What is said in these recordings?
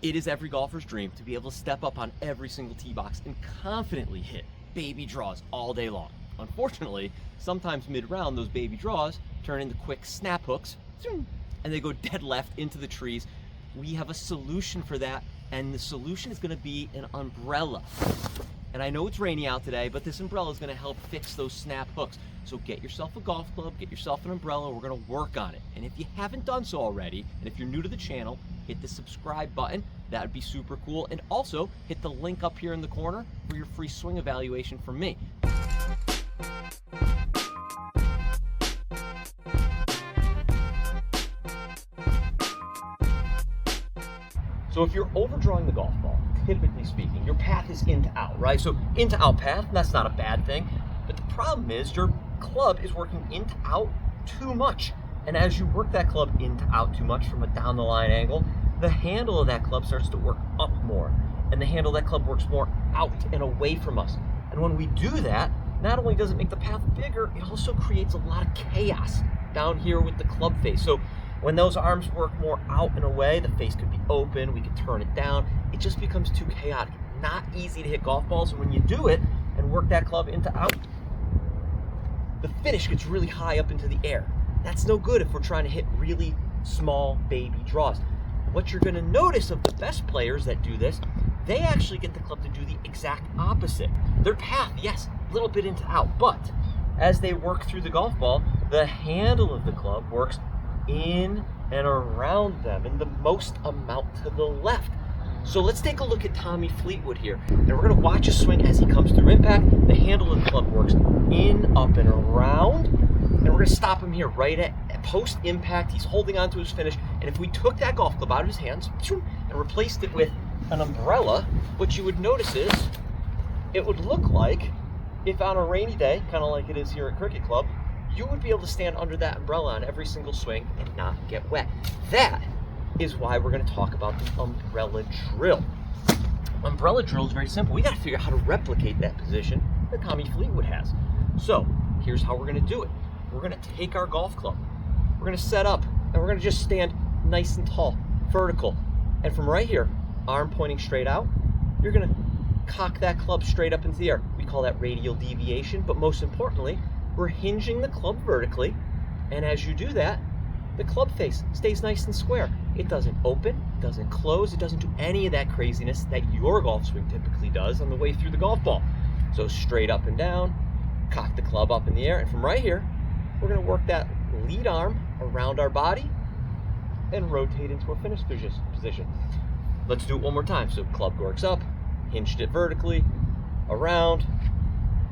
It is every golfer's dream to be able to step up on every single tee box and confidently hit baby draws all day long. Unfortunately, sometimes mid-round, those baby draws turn into quick snap hooks, and they go dead left into the trees. We have a solution for that, and the solution is going to be an umbrella. And I know it's rainy out today, but this umbrella is going to help fix those snap hooks. So get yourself a golf club, get yourself an umbrella, we're going to work on it. And if you haven't done so already, and if you're new to the channel, hit the subscribe button. That would be super cool. And also hit the link up here in the corner for your free swing evaluation from me. So if you're overdrawing the golf ball, typically speaking, your path is in to out, right? So in to out path, that's not a bad thing. But the problem is your club is working in to out too much. And as you work that club in to out too much from a down the line angle, the handle of that club starts to work up more. And the handle of that club works more out and away from us. And when we do that, not only does it make the path bigger, it also creates a lot of chaos down here with the club face. So when those arms work more out and away, the face could be open, we could turn it down. It just becomes too chaotic. Not easy to hit golf balls. And when you do it and work that club into out, the finish gets really high up into the air. That's no good if we're trying to hit really small baby draws. What you're going to notice of the best players that do this, they actually get the club to do the exact opposite. Their path, yes, a little bit into out, but as they work through the golf ball, the handle of the club works in and around them in the most amount to the left. So let's take a look at Tommy Fleetwood here. And we're going to watch a swing as he comes through impact. The handle of the club works in, up, and around. And we're going to stop him here right at post-impact. He's holding on to his finish. And if we took that golf club out of his hands and replaced it with an umbrella, what you would notice is it would look like if on a rainy day, kind of like it is here at Cricket Club, you would be able to stand under that umbrella on every single swing and not get wet. That is why we're going to talk about the umbrella drill. Umbrella drill is very simple. We got to figure out how to replicate that position that Tommy Fleetwood has. So here's how we're going to do it. We're going to take our golf club. We're going to set up and we're going to just stand nice and tall, vertical. And from right here, arm pointing straight out, you're going to cock that club straight up into the air. We call that radial deviation, but most importantly, we're hinging the club vertically. And as you do that, the club face stays nice and square. It doesn't open, it doesn't close, it doesn't do any of that craziness that your golf swing typically does on the way through the golf ball. So straight up and down, cock the club up in the air, and from right here, we're going to work that lead arm around our body and rotate into a finish position. Let's do it one more time. So club works up, hinged it vertically, around,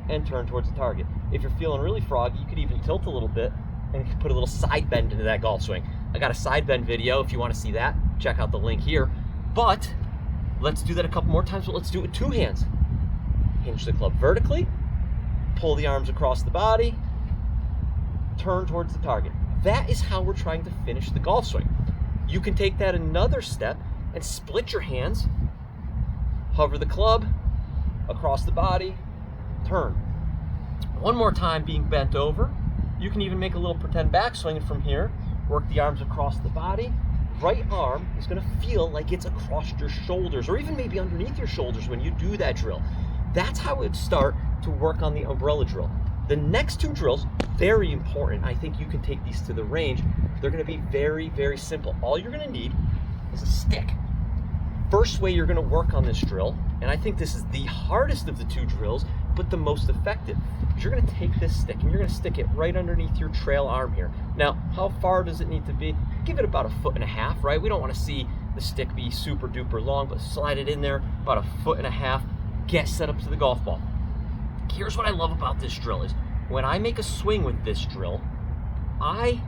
and turn towards the target. If you're feeling really froggy, you could even tilt a little bit and put a little side bend into that golf swing. I got a side bend video if you want to see that. Check out the link here. But let's do that a couple more times, but let's do it with two hands. Hinge the club vertically, pull the arms across the body, turn towards the target. That is how we're trying to finish the golf swing. You can take that another step and split your hands, hover the club across the body, turn. One more time being bent over. You can even make a little pretend backswing, and from here, work the arms across the body. Right arm is going to feel like it's across your shoulders, or even maybe underneath your shoulders when you do that drill. That's how it would start to work on the umbrella drill. The next two drills, very important. I think you can take these to the range. They're going to be very, very simple. All you're going to need is a stick. First way you're going to work on this drill, and I think this is the hardest of the two drills, but the most effective, is you're going to take this stick and you're going to stick it right underneath your trail arm here. Now, how far does it need to be? Give it about 1.5 feet, right? We don't want to see the stick be super duper long, but slide it in there about 1.5 feet. Get set up to the golf ball. Here's what I love about this drill is when I make a swing with this drill, I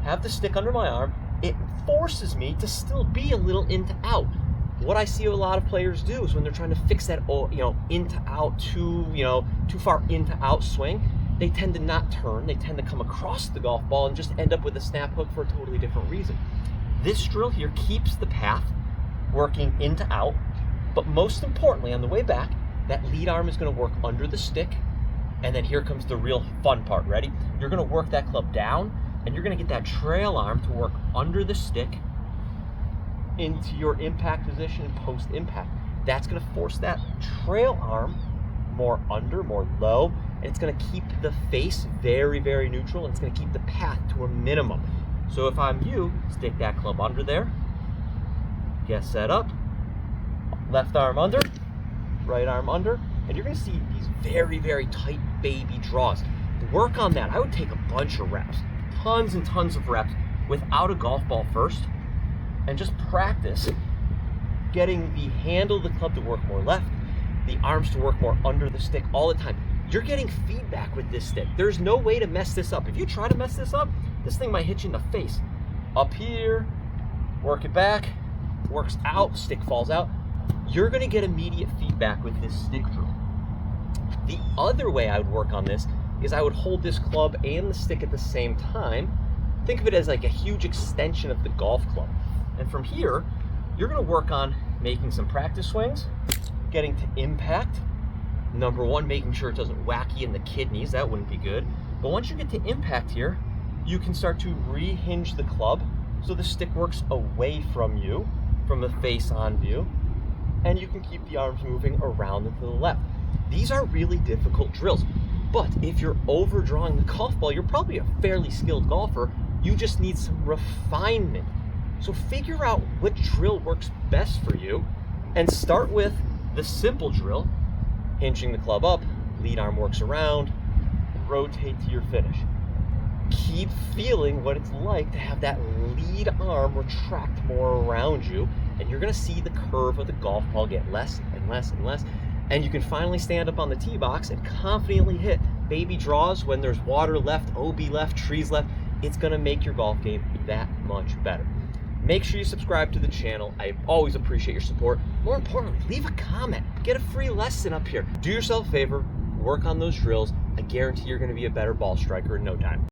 have the stick under my arm. It forces me to still be a little into out. What I see a lot of players do is when they're trying to fix that, into out, too far into out swing, they tend to not turn. They tend to come across the golf ball and just end up with a snap hook for a totally different reason. This drill here keeps the path working into out, but most importantly, on the way back, that lead arm is going to work under the stick, and then here comes the real fun part. Ready? You're going to work that club down, and you're going to get that trail arm to work under the stick into your impact position post impact. That's going to force that trail arm more under, more low, and it's going to keep the face very, very neutral, and it's going to keep the path to a minimum. So if I'm you, stick that club under there, get set up, left arm under, right arm under, and you're going to see these very, very tight baby draws. To work on that, I would take a bunch of reps, tons and tons of reps without a golf ball first, and just practice getting the handle of the club to work more left, the arms to work more under the stick all the time. You're getting feedback with this stick. There's no way to mess this up. If you try to mess this up, this thing might hit you in the face. Up here, work it back, works out, stick falls out. You're gonna get immediate feedback with this stick drill. The other way I would work on this is I would hold this club and the stick at the same time. Think of it as like a huge extension of the golf club. And from here, you're gonna work on making some practice swings, getting to impact. Number one, making sure it doesn't whack you in the kidneys, that wouldn't be good. But once you get to impact here, you can start to rehinge the club so the stick works away from you, from the face on view, and you can keep the arms moving around and to the left. These are really difficult drills, but if you're overdrawing the golf ball, you're probably a fairly skilled golfer. You just need some refinement. So figure out what drill works best for you and start with the simple drill, hinging the club up, lead arm works around, rotate to your finish. Keep feeling what it's like to have that lead arm retract more around you, and you're gonna see the curve of the golf ball get less and less and less, and you can finally stand up on the tee box and confidently hit baby draws when there's water left, OB left, trees left. It's gonna make your golf game that much better. Make sure you subscribe to the channel. I always appreciate your support. More importantly, leave a comment. Get a free lesson up here. Do yourself a favor, work on those drills. I guarantee you're gonna be a better ball striker in no time.